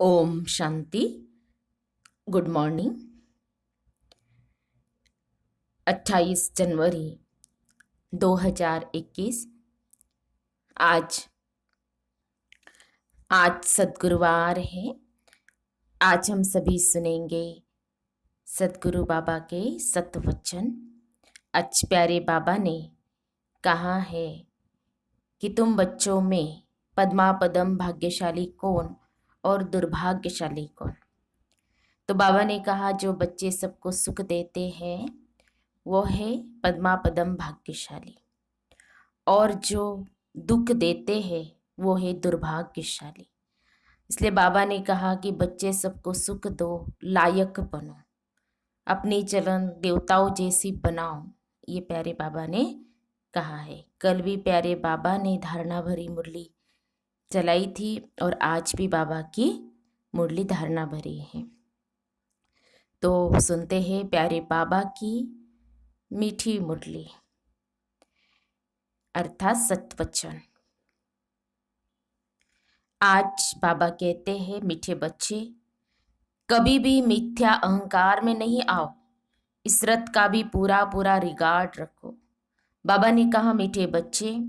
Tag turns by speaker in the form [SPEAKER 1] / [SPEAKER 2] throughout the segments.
[SPEAKER 1] Om Shanti. Good morning. 28 जनवरी 2021। आज सद्गुरुवार है। आज हम सभी सुनेंगे सद्गुरु बाबा के सत्वचन। आज प्यारे बाबा ने कहा है कि तुम बच्चों में पद्मा पदम भाग्यशाली कौन और दुर्भाग्यशाली कौन। तो बाबा ने कहा जो बच्चे सबको सुख देते हैं वो है पद्मा पदम भाग्यशाली, और जो दुख देते हैं वो है दुर्भाग्यशाली। इसलिए बाबा ने कहा कि बच्चे सबको सुख दो, लायक बनो, अपनी चलन देवताओं जैसी बनाओ। ये प्यारे बाबा ने कहा है। कल भी प्यारे बाबा ने धारणा भरी मुरली चलाई थी और आज भी बाबा की मुरली धारणा भरी है। तो सुनते हैं प्यारे बाबा की मीठी मुरली अर्थात सत्वचन। आज बाबा कहते हैं, मीठे बच्चे कभी भी मिथ्या अहंकार में नहीं आओ, इस रत का भी पूरा पूरा रिगार्ड रखो। बाबा ने कहा मीठे बच्चे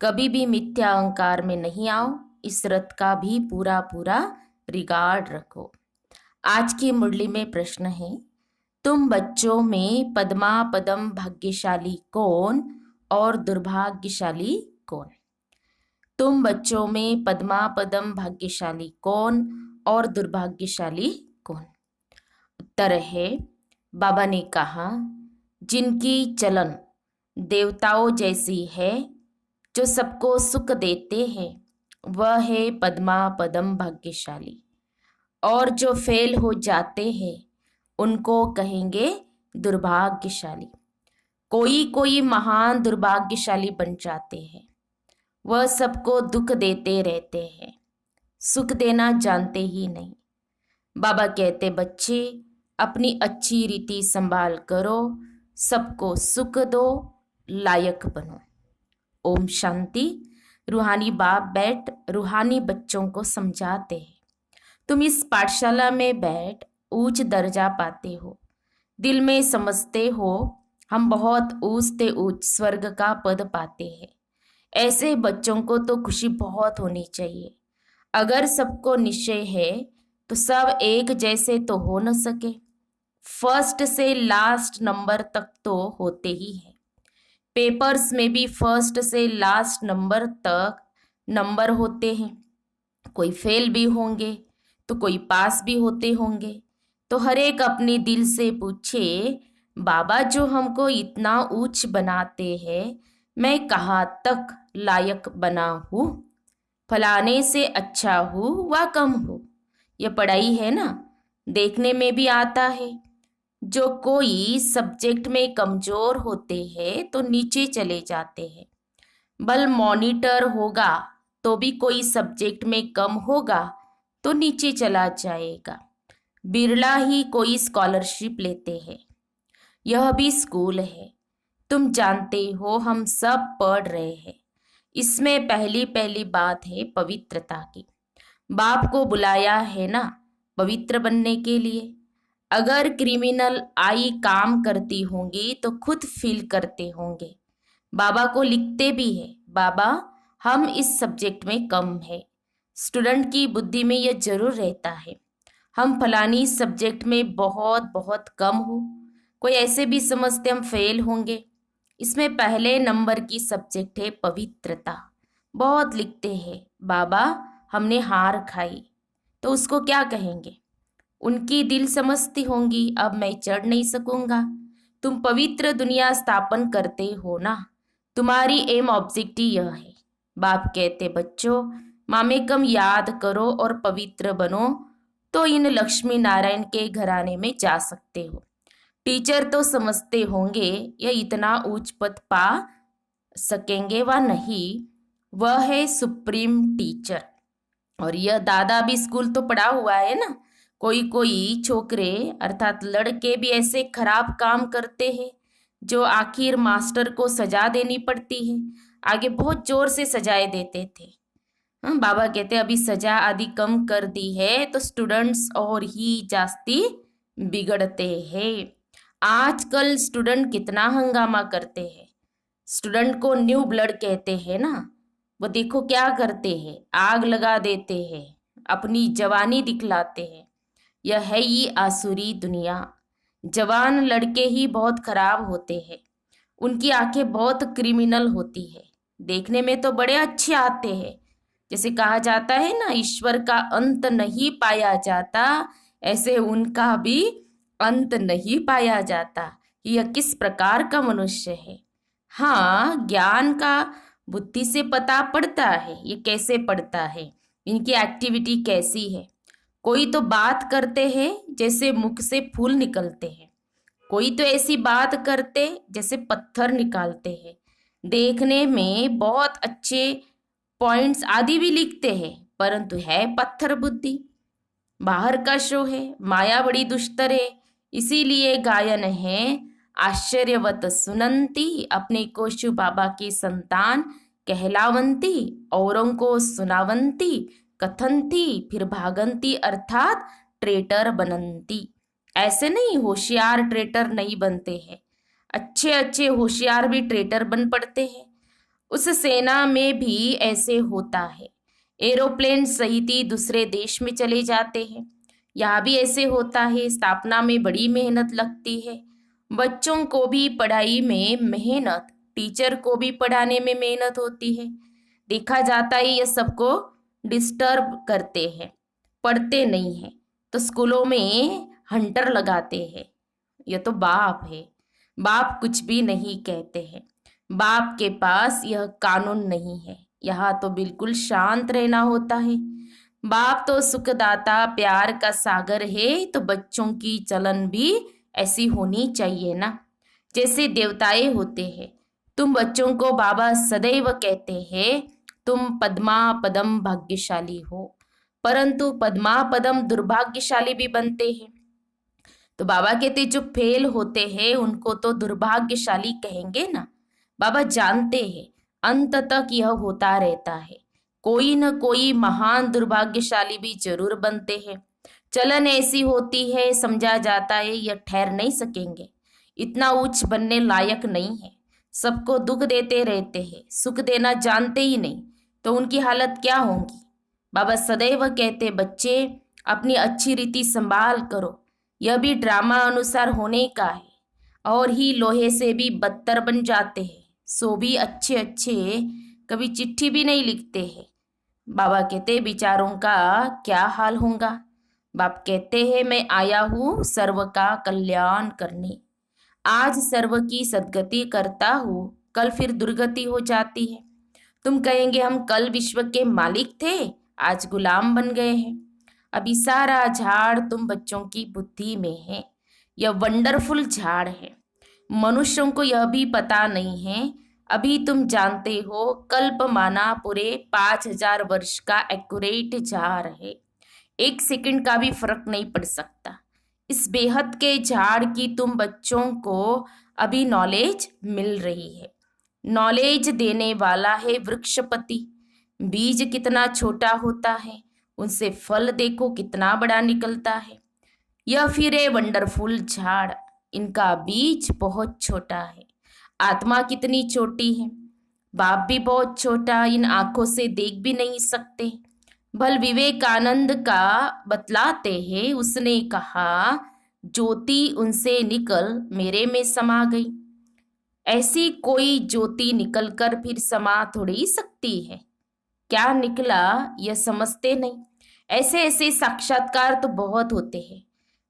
[SPEAKER 1] कभी भी मिथ्या अहंकार में नहीं आओ, इस रत का भी पूरा पूरा रिगार्ड रखो। आज की मुरली में प्रश्न है, तुम बच्चों में पद्मा पदम भाग्यशाली कौन और दुर्भाग्यशाली कौन। तुम बच्चों में पद्मा पदम भाग्यशाली कौन और दुर्भाग्यशाली कौन। उत्तर है, बाबा ने कहा जिनकी चलन देवताओं जैसी है, जो सबको सुख देते हैं, वह है पद्मा पदम भाग्यशाली, और जो फेल हो जाते हैं उनको कहेंगे दुर्भाग्यशाली। कोई कोई महान दुर्भाग्यशाली बन जाते हैं, वह सबको दुख देते रहते हैं, सुख देना जानते ही नहीं। बाबा कहते बच्चे अपनी अच्छी रीति संभाल करो, सबको सुख दो, लायक बनो। ओम शांति। रूहानी बाप बैठ रूहानी बच्चों को समझाते हैं, तुम इस पाठशाला में बैठ ऊंच दर्जा पाते हो, दिल में समझते हो हम बहुत ऊंचते ऊंच स्वर्ग का पद पाते हैं। ऐसे बच्चों को तो खुशी बहुत होनी चाहिए। अगर सबको निश्चय है तो सब एक जैसे तो हो न सके, फर्स्ट से लास्ट नंबर तक तो होते ही है। पेपर्स में भी फर्स्ट से लास्ट नंबर तक नंबर होते हैं। कोई फेल भी होंगे तो कोई पास भी होते होंगे। तो हर एक अपने दिल से पूछे, बाबा जो हमको इतना ऊंच बनाते हैं, मैं कहाँ तक लायक बना हूँ। फलाने से अच्छा हूँ व कम हूँ, यह पढ़ाई है ना, देखने में भी आता है। जो कोई सब्जेक्ट में कमजोर होते हैं तो नीचे चले जाते हैं। बल मॉनिटर होगा तो भी कोई सब्जेक्ट में कम होगा तो नीचे चला जाएगा। बिरला ही कोई स्कॉलरशिप लेते हैं। यह भी स्कूल है, तुम जानते हो, हम सब पढ़ रहे हैं। इसमें पहली पहली बात है पवित्रता की। बाप को बुलाया है ना पवित्र बनने के लिए। अगर क्रिमिनल आई काम करती होंगी तो खुद फील करते होंगे, बाबा को लिखते भी है, बाबा हम इस सब्जेक्ट में कम है। स्टूडेंट की बुद्धि में यह जरूर रहता है, हम फलानी सब्जेक्ट में बहुत बहुत कम हो। कोई ऐसे भी समझते हम फेल होंगे। इसमें पहले नंबर की सब्जेक्ट है पवित्रता। बहुत लिखते हैं, बाबा हमने हार खाई, तो उसको क्या कहेंगे। उनकी दिल समझती होंगी, अब मैं चढ़ नहीं सकूंगा। तुम पवित्र दुनिया स्थापन करते हो ना, तुम्हारी एम ऑब्जेक्टिव यह है। बाप कहते बच्चों मामेकम याद करो और पवित्र बनो, तो इन लक्ष्मी नारायण के घराने में जा सकते हो। टीचर तो समझते होंगे यह इतना उच्च पद पा सकेंगे व नहीं, वह है सुप्रीम टीचर। और यह दादा भी स्कूल तो पढ़ा हुआ है ना। कोई कोई छोकरे अर्थात लड़के भी ऐसे खराब काम करते हैं जो आखिर मास्टर को सजा देनी पड़ती है। आगे बहुत जोर से सजाए देते थे। हाँ, बाबा कहते अभी सजा आदि कम कर दी है तो स्टूडेंट्स और ही जास्ती बिगड़ते हैं। आजकल स्टूडेंट कितना हंगामा करते हैं। स्टूडेंट को न्यू ब्लड कहते हैं ना, वो देखो क्या करते हैं, आग लगा देते हैं, अपनी जवानी दिखलाते हैं। यह है ये आसुरी दुनिया। जवान लड़के ही बहुत खराब होते हैं, उनकी आंखें बहुत क्रिमिनल होती है, देखने में तो बड़े अच्छे आते हैं। जैसे कहा जाता है ना, ईश्वर का अंत नहीं पाया जाता, ऐसे उनका भी अंत नहीं पाया जाता कि यह किस प्रकार का मनुष्य है। हाँ, ज्ञान का बुद्धि से पता पड़ता है। ये कैसे पड़ता है, इनकी एक्टिविटी कैसी है। कोई तो बात करते हैं जैसे मुख से फूल निकलते हैं, कोई तो ऐसी बात करते जैसे पत्थर निकालते हैं। देखने में बहुत अच्छे पॉइंट्स आदि भी लिखते हैं, परंतु है पत्थर बुद्धि। बाहर का शो है, माया बड़ी दुष्टर है। इसीलिए गायन है, आश्चर्यवत सुनंती, अपने को शिव बाबा की संतान कहलावंती, औरों को सुनावंती, कथनती, फिर भागंती, अर्थात ट्रेटर बनंती। ऐसे नहीं, होशियार ट्रेटर नहीं बनते हैं, अच्छे अच्छे होशियार भी ट्रेटर बन पड़ते हैं। उस सेना में भी ऐसे होता है, एरोप्लेन सहित ही दूसरे देश में चले जाते हैं। यहाँ भी ऐसे होता है, स्थापना में बड़ी मेहनत लगती है। बच्चों को भी पढ़ाई में मेहनत, टीचर को भी पढ़ाने में मेहनत होती है। देखा जाता है ये सबको डिस्टर्ब करते हैं, पढ़ते नहीं हैं, तो स्कूलों में हंटर लगाते हैं। यह तो बाप है, बाप कुछ भी नहीं कहते हैं। बाप के पास यह कानून नहीं है, यहाँ तो बिल्कुल शांत रहना होता है। बाप तो सुखदाता, प्यार का सागर है, तो बच्चों की चलन भी ऐसी होनी चाहिए ना, जैसे देवताएं होते हैं। तुम बच्चों को बाबा सदैव कहते हैं तुम पद्मा पदम भाग्यशाली हो, परंतु पद्मा पदम दुर्भाग्यशाली भी बनते हैं। तो बाबा कहते जो फेल होते हैं उनको तो दुर्भाग्यशाली कहेंगे ना। बाबा जानते हैं अंत तक यह होता रहता है, कोई न कोई महान दुर्भाग्यशाली भी जरूर बनते हैं। चलन ऐसी होती है, समझा जाता है यह ठहर नहीं सकेंगे, इतना उच्च बनने लायक नहीं है। सबको दुख देते रहते हैं, सुख देना जानते ही नहीं, तो उनकी हालत क्या होगी। बाबा सदैव कहते बच्चे अपनी अच्छी रीति संभाल करो, यह भी ड्रामा अनुसार होने का है। और ही लोहे से भी बदतर बन जाते हैं, सो भी अच्छे अच्छे कभी चिट्ठी भी नहीं लिखते हैं। बाबा कहते विचारों का क्या हाल होगा। बाप कहते हैं मैं आया हूँ सर्व का कल्याण करने। आज सर्व की सदगति करता हूँ, कल फिर दुर्गति हो जाती है। तुम कहेंगे हम कल विश्व के मालिक थे, आज गुलाम बन गए हैं। अभी सारा झाड़ तुम बच्चों की बुद्धि में है। यह वंडरफुल झाड़ है, मनुष्यों को यह भी पता नहीं है। अभी तुम जानते हो कल्प माना पूरे 5000 वर्ष का एक्यूरेट झाड़ है, एक सेकंड का भी फर्क नहीं पड़ सकता। इस बेहद के झाड़ की तुम बच्चों को अभी नॉलेज मिल रही है। नॉलेज देने वाला है वृक्षपति। बीज कितना छोटा होता है, उनसे फल देखो कितना बड़ा निकलता है। यह फिर है वंडरफुल झाड़, इनका बीज बहुत छोटा है। आत्मा कितनी छोटी है, बाप भी बहुत छोटा, इन आंखों से देख भी नहीं सकते। भल विवेकानंद का बतलाते हैं, उसने कहा ज्योति उनसे निकल मेरे में समा गई। ऐसी कोई ज्योति निकलकर फिर समा थोड़ी सकती है, क्या निकला यह समझते नहीं। ऐसे ऐसे साक्षात्कार तो बहुत होते हैं,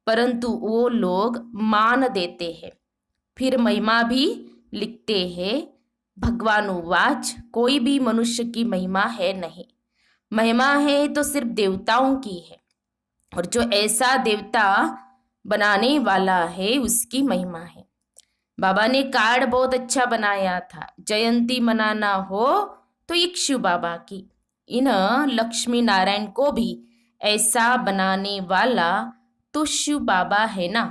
[SPEAKER 1] परंतु वो लोग मान देते हैं, फिर महिमा भी लिखते हैं। भगवानुवाच कोई भी मनुष्य की महिमा है नहीं, महिमा है तो सिर्फ देवताओं की है, और जो ऐसा देवता बनाने वाला है उसकी महिमा है। बाबा ने कार्ड बहुत अच्छा बनाया था, जयंती मनाना हो तो इक्षु बाबा की। इन लक्ष्मी नारायण को भी ऐसा बनाने वाला तो शिव बाबा है ना।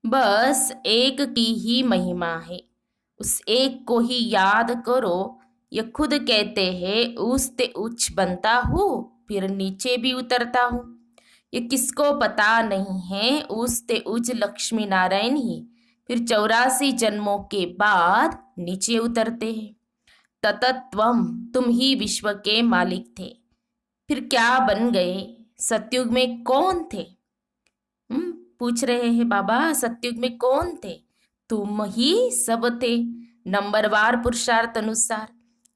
[SPEAKER 1] बस एक की ही महिमा है, उस एक को ही याद करो, ये खुद कहते हैं ऊंचते ऊंच बनता हूँ फिर नीचे भी उतरता हूँ। ये किसको पता नहीं है ऊंचते ऊंच लक्ष्मी नारायण ही फिर 84 जन्मों के बाद नीचे उतरते हैं। ततत्वम, तुम ही विश्व के मालिक थे, फिर क्या बन गए? सतयुग में कौन थे? पूछ रहे हैं बाबा, सतयुग में कौन थे? तुम ही सब थे। नंबरवार पुरुषार्थ अनुसार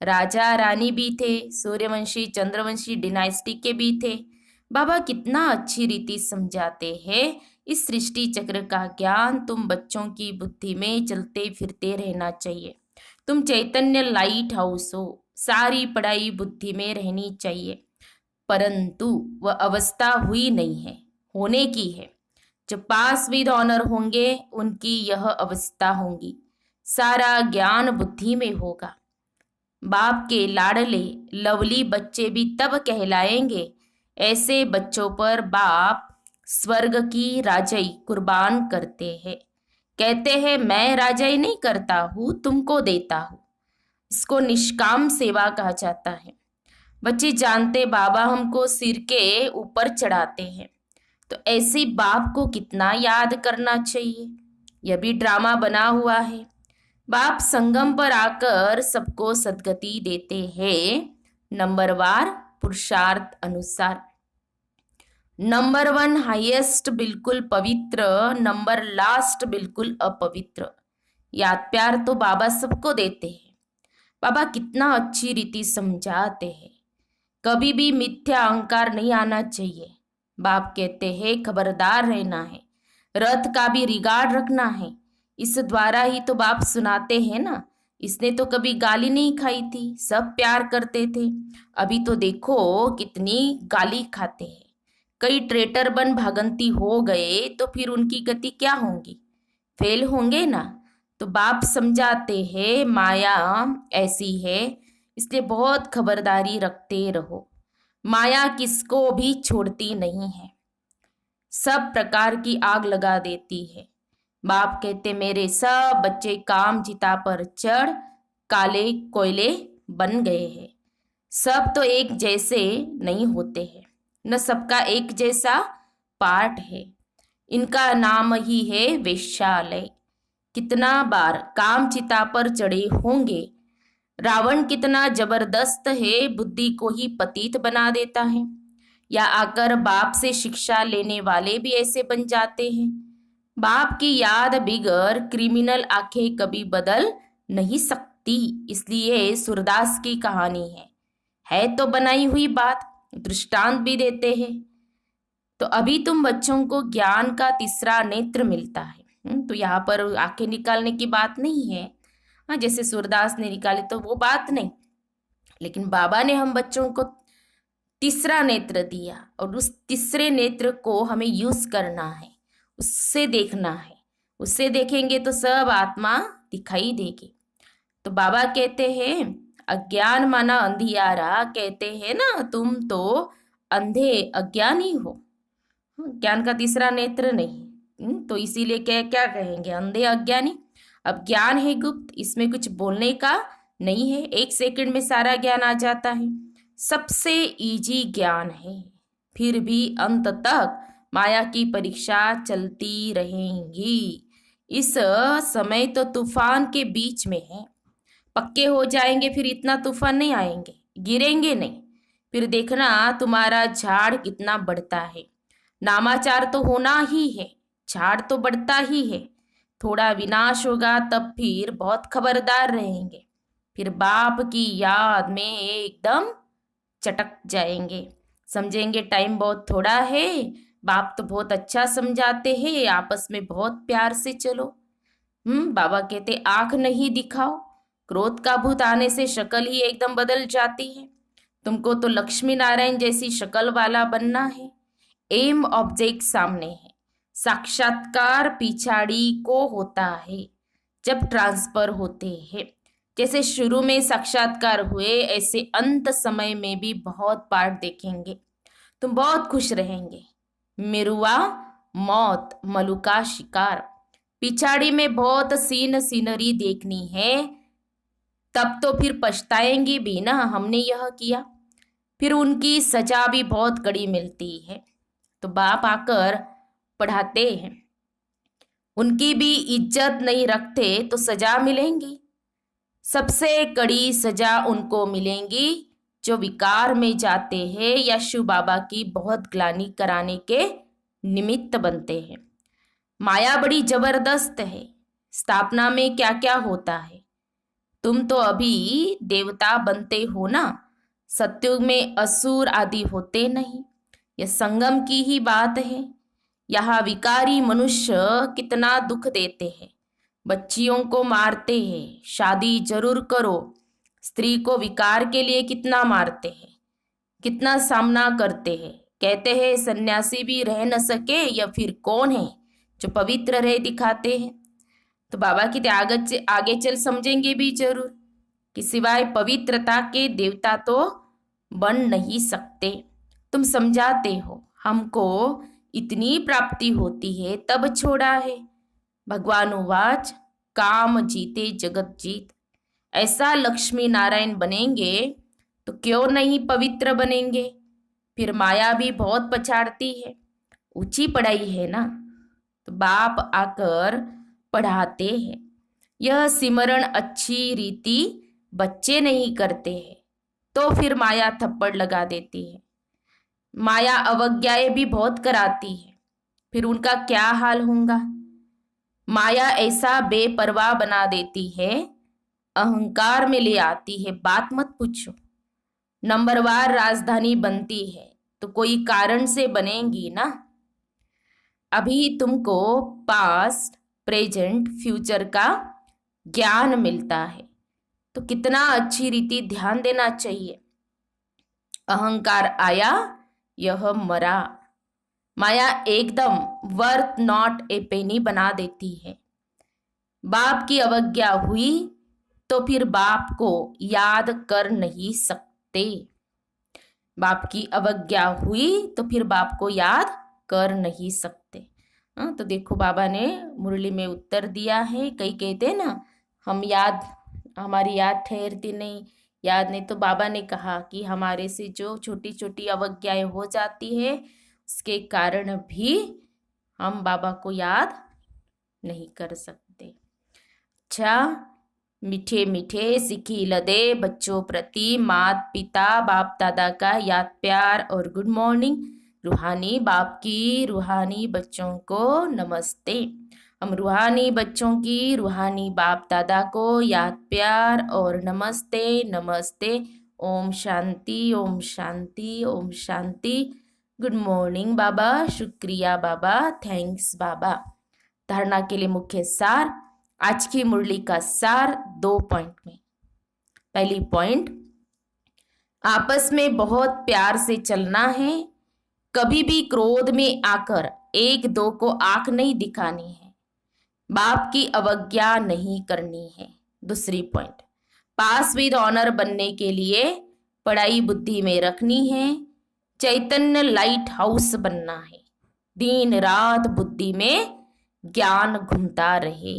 [SPEAKER 1] राजा रानी भी थे, सूर्यवंशी चंद्रवंशी डिनाइस्टी के भी थे। बाबा कितना अच्छी रीति समझाते हैं। इस सृष्टि चक्र का ज्ञान तुम बच्चों की बुद्धि में चलते फिरते रहना चाहिए। तुम चैतन्य लाइट हाउस हो, सारी पढ़ाई बुद्धि में रहनी चाहिए, परंतु वह अवस्था हुई नहीं है, होने की है। जो पास विद ऑनर होंगे उनकी यह अवस्था होगी। सारा ज्ञान बुद्धि में होगा। बाप के लाडले लवली बच्चे भी तब कहलाएंगे। ऐसे बच्चों पर बाप स्वर्ग की राजाई कुर्बान करते हैं। कहते हैं मैं राजाई नहीं करता हूँ, तुमको देता हूँ। इसको निष्काम सेवा कहा जाता है। बच्चे जानते बाबा हमको सिर के ऊपर चढ़ाते हैं, तो ऐसे बाप को कितना याद करना चाहिए। यह भी ड्रामा बना हुआ है। बाप संगम पर आकर सबको सद्गति देते हैं, नंबरवार पुरुषार्थ अनुसार। नंबर 1 हाईएस्ट बिल्कुल पवित्र, नंबर लास्ट बिल्कुल अपवित्र। याद प्यार तो बाबा सबको देते हैं। बाबा कितना अच्छी रीति समझाते हैं। कभी भी मिथ्या अहंकार नहीं आना चाहिए। बाप कहते हैं खबरदार रहना है, रथ का भी रिगार्ड रखना है। इस द्वारा ही तो बाप सुनाते हैं ना। इसने तो कभी गाली नहीं खाई थी, सब प्यार करते थे। अभी तो देखो कितनी गाली खाते हैं। कई ट्रेटर बन भागंती हो गए तो फिर उनकी गति क्या होगी? फेल होंगे ना। तो बाप समझाते हैं माया ऐसी है, इसलिए बहुत खबरदारी रखते रहो। माया किसको भी छोड़ती नहीं है, सब प्रकार की आग लगा देती है। बाप कहते मेरे सब बच्चे काम चिता पर चढ़ काले कोयले बन गए हैं। सब तो एक जैसे नहीं होते हैं, न सबका एक जैसा पार्ट है। इनका नाम ही है वेश्यालय। कितना बार काम चिता पर चढ़े होंगे। रावण कितना जबरदस्त है, बुद्धि को ही पतित बना देता है। या आकर बाप से शिक्षा लेने वाले भी ऐसे बन जाते हैं। बाप की याद बिगर क्रिमिनल आंखें कभी बदल नहीं सकती। इसलिए सूरदास की कहानी है तो बनाई हुई बात, दृष्टांत भी देते हैं। तो अभी तुम बच्चों को ज्ञान का तीसरा नेत्र मिलता है। तो यहाँ पर आंखें निकालने की बात नहीं है, हाँ जैसे सूरदास ने निकाले तो वो बात नहीं, लेकिन बाबा ने हम बच्चों को तीसरा नेत्र दिया और उस तीसरे नेत्र को हमें यूज करना है, उससे देखना है। उससे देखेंगे तो सब आत्मा दिखाई देगी। तो बाबा कहते हैं अज्ञान माना अंधियारा, कहते हैं ना तुम तो अंधे अज्ञानी हो। ज्ञान का तीसरा नेत्र नहीं, तो इसीलिए क्या कहेंगे अंधे अज्ञानी। अब ज्ञान है गुप्त, इसमें कुछ बोलने का नहीं है, 1 सेकंड में सारा ज्ञान आ जाता है। सबसे इजी ज्ञान है, फिर भी अंत तक माया की परीक्षा चलती रहेंगी। इस समय तो तूफान के बीच में है, पक्के हो जाएंगे फिर इतना तूफान नहीं आएंगे, गिरेंगे नहीं। फिर देखना तुम्हारा झाड़ कितना बढ़ता है। नामाचार तो होना ही है, झाड़ तो बढ़ता ही है। थोड़ा विनाश होगा तब फिर बहुत खबरदार रहेंगे, फिर बाप की याद में एकदम चटक जाएंगे। समझेंगे टाइम बहुत थोड़ा है, बाप तो बहुत अच्छा समझाते हैं, आपस में बहुत प्यार से चलो। बाबा कहते आंख नहीं दिखाओ, क्रोध का भूत आने से शक्ल ही एकदम बदल जाती है। तुमको तो लक्ष्मी नारायण जैसी शक्ल वाला बनना है। एम ऑब्जेक्ट सामने है, साक्षात्कार पिछाड़ी को होता है जब ट्रांसफर होते हैं। जैसे शुरू में साक्षात्कार हुए ऐसे अंत समय में भी बहुत पार्ट देखेंगे। तुम बहुत खुश रहेंगे। मिरुआ मौत मलुका शिकार, पिछाड़ी में बहुत सीनरी देखनी है, तब तो फिर पछताएंगी भी ना, हमने यह किया। फिर उनकी सजा भी बहुत कड़ी मिलती है। तो बाप आकर पढ़ाते हैं, उनकी भी इज्जत नहीं रखते तो सजा मिलेंगी। सबसे कड़ी सजा उनको मिलेंगी जो विकार में जाते हैं या शिव बाबा की बहुत ग्लानि कराने के निमित्त बनते हैं। माया बड़ी जबरदस्त है। स्थापना में क्या क्या होता है, तुम तो अभी देवता बनते हो ना, सत्युग में असुर आदि होते नहीं। यह संगम की ही बात है। यहाँ विकारी मनुष्य कितना दुख देते हैं, बच्चियों को मारते हैं, शादी जरूर करो, स्त्री को विकार के लिए कितना मारते हैं, कितना सामना करते हैं। कहते हैं सन्यासी भी रह न सके, या फिर कौन है जो पवित्र रह दिखाते हैं। तो बाबा की त्याग से आगे चल समझेंगे भी जरूर कि सिवाय पवित्रता के देवता तो बन नहीं सकते। तुम समझाते हो हमको इतनी प्राप्ति होती है तब छोड़ा है। भगवान उवाच काम जीते जगत जीत। ऐसा लक्ष्मी नारायण बनेंगे तो क्यों नहीं पवित्र बनेंगे। फिर माया भी बहुत पछाड़ती है। ऊंची पढ़ाई है ना, तो बाप आकर पढ़ाते हैं। यह सिमरण अच्छी रीति बच्चे नहीं करते हैं तो फिर माया थप्पड़ लगा देती है। माया अवज्ञाएं भी बहुत कराती है, फिर उनका क्या हाल होगा। माया ऐसा बेपरवाह बना देती है, अहंकार में ले आती है, बात मत पूछो। नंबरवार राजधानी बनती है तो कोई कारण से बनेगी ना। अभी तुमको पास्ट प्रेजेंट फ्यूचर का ज्ञान मिलता है तो कितना अच्छी रीति ध्यान देना चाहिए। अहंकार आया, यह मरा। माया एकदम वर्थ नॉट ए पेनी बना देती है। बाप की अवज्ञा हुई तो फिर बाप को याद कर नहीं सकते। बाप की अवज्ञा हुई तो फिर बाप को याद कर नहीं सकते। तो देखो बाबा ने मुरली में उत्तर दिया है। कई कहते ना हमारी याद ठहरती नहीं, याद नहीं। तो बाबा ने कहा कि हमारे से जो छोटी छोटी अवज्ञाएं हो जाती है उसके कारण भी हम बाबा को याद नहीं कर सकते। अच्छा, मीठे मीठे सिखिल दे बच्चों प्रति मात पिता बाप दादा का याद प्यार और गुड मॉर्निंग। रूहानी बाप की रूहानी बच्चों को नमस्ते। हम रूहानी बच्चों की रूहानी बाप दादा को याद प्यार और नमस्ते नमस्ते। ओम शांति ओम शांति ओम शांति। गुड मॉर्निंग बाबा, शुक्रिया बाबा, थैंक्स बाबा। धारणा के लिए मुख्य सार, आज की मुरली का सार 2 पॉइंट में। पहली पॉइंट, आपस में बहुत प्यार से चलना है, कभी भी क्रोध में आकर एक दो को आंख नहीं दिखानी है, बाप की अवज्ञा नहीं करनी है। दूसरी पॉइंट, पास विद ऑनर बनने के लिए पढ़ाई बुद्धि में रखनी है, चैतन्य लाइट हाउस बनना है, दिन रात बुद्धि में ज्ञान घूमता रहे।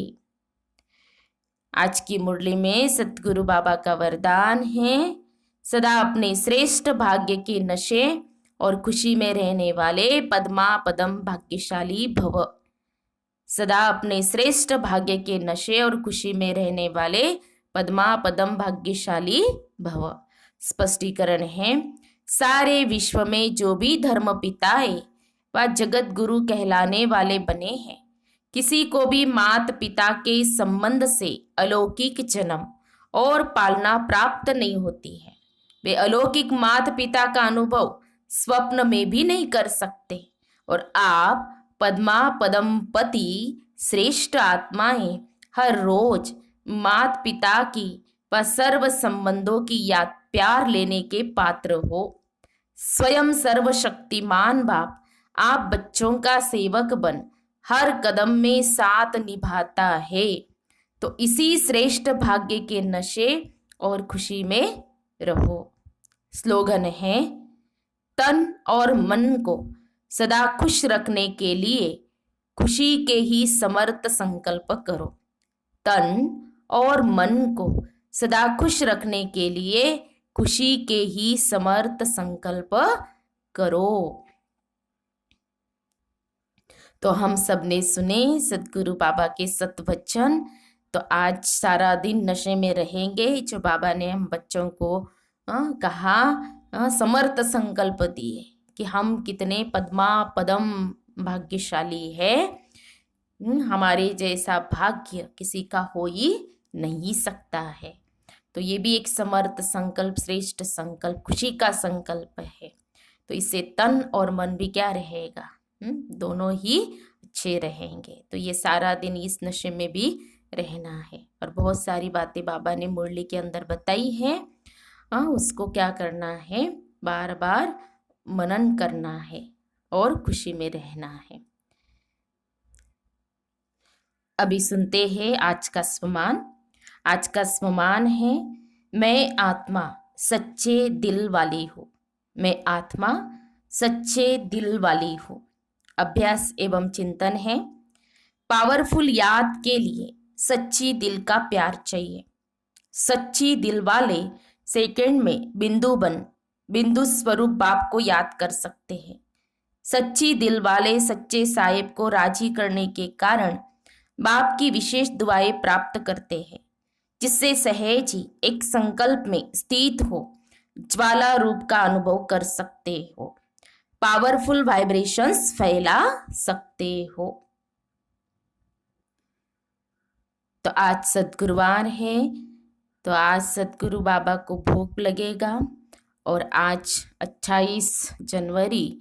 [SPEAKER 1] आज की मुरली में सतगुरु बाबा का वरदान है, सदा अपने श्रेष्ठ भाग्य के नशे और खुशी में रहने वाले पद्मा पदम भाग्यशाली भव। सदा अपने श्रेष्ठ भाग्य के नशे और खुशी में रहने वाले पद्मा पदम भाग्यशाली भव। स्पष्टीकरण है, सारे विश्व में जो भी धर्म पिताए व जगत गुरु कहलाने वाले बने हैं, किसी को भी मात पिता के संबंध से अलौकिक जन्म और पालना प्राप्त नहीं होती है। वे अलौकिक मात पिता का अनुभव स्वप्न में भी नहीं कर सकते। और आप पद्मा पदमपति श्रेष्ठ आत्माएं हर रोज मात पिता की व सर्व संबंधों की याद प्यार लेने के पात्र हो। स्वयं सर्वशक्तिमान बाप आप बच्चों का सेवक बन हर कदम में साथ निभाता है। तो इसी श्रेष्ठ भाग्य के नशे और खुशी में रहो। स्लोगन है, तन और मन को सदा खुश रखने के लिए खुशी के ही समर्थ संकल्प करो। तन और मन को सदा खुश रखने के लिए खुशी के ही समर्थ संकल्प करो। तो हम सब ने सुने सदगुरु बाबा के सतवचन। तो आज सारा दिन नशे में रहेंगे, जो बाबा ने हम बच्चों को कहा, समर्थ संकल्प दिए कि हम कितने पद्मा पदम भाग्यशाली है। हमारे जैसा भाग्य किसी का हो ही नहीं सकता है। तो ये भी एक समर्थ संकल्प, श्रेष्ठ संकल्प, खुशी का संकल्प है। तो इससे तन और मन भी क्या रहेगा, दोनों ही अच्छे रहेंगे। तो ये सारा दिन इस नशे में भी रहना है। और बहुत सारी बातें बाबा ने मुरली के अंदर बताई हैं, उसको क्या करना है, बार बार मनन करना है और खुशी में रहना है। अभी सुनते हैं आज का स्वमान। आज का स्वमान है, मैं आत्मा सच्चे दिल वाली हूँ। मैं आत्मा सच्चे दिल वाली हूँ। अभ्यास एवं चिंतन है, पावरफुल याद के लिए सच्ची दिल का प्यार चाहिए। सच्ची दिल वाले सेकंड में बिंदु स्वरूप बाप को याद कर सकते हैं। सच्ची दिल वाले सच्चे साहिब को राजी करने के कारण बाप की विशेष दुआएं प्राप्त करते हैं, जिससे सहज ही एक संकल्प में स्थित हो ज्वाला रूप का अनुभव कर सकते हो, पावरफुल वाइब्रेशंस फैला सकते हो। तो आज सद्गुरुवार है, तो आज सद्गुरु बाबा को भोग लगेगा। और आज 28 जनवरी,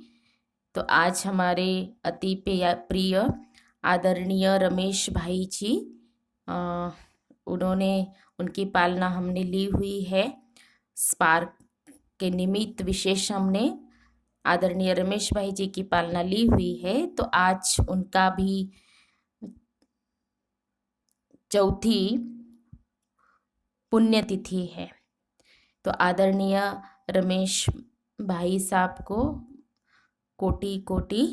[SPEAKER 1] तो आज हमारे अति प्रिय आदरणीय रमेश भाई जी, उनकी पालना हमने ली हुई है। स्पार्क के निमित्त विशेष हमने आदरणीय रमेश भाई जी की पालना ली हुई है। तो आज उनका भी चौथी पुण्यतिथि है। तो आदरणीय रमेश भाई साहब को कोटि कोटि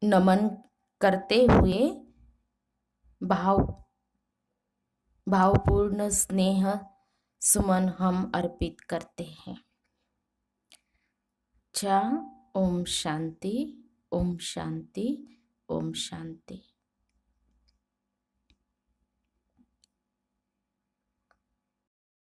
[SPEAKER 1] नमन करते हुए भावपूर्ण स्नेह सुमन हम अर्पित करते हैं। ओम शांति, ओम शांति, ओम शांति।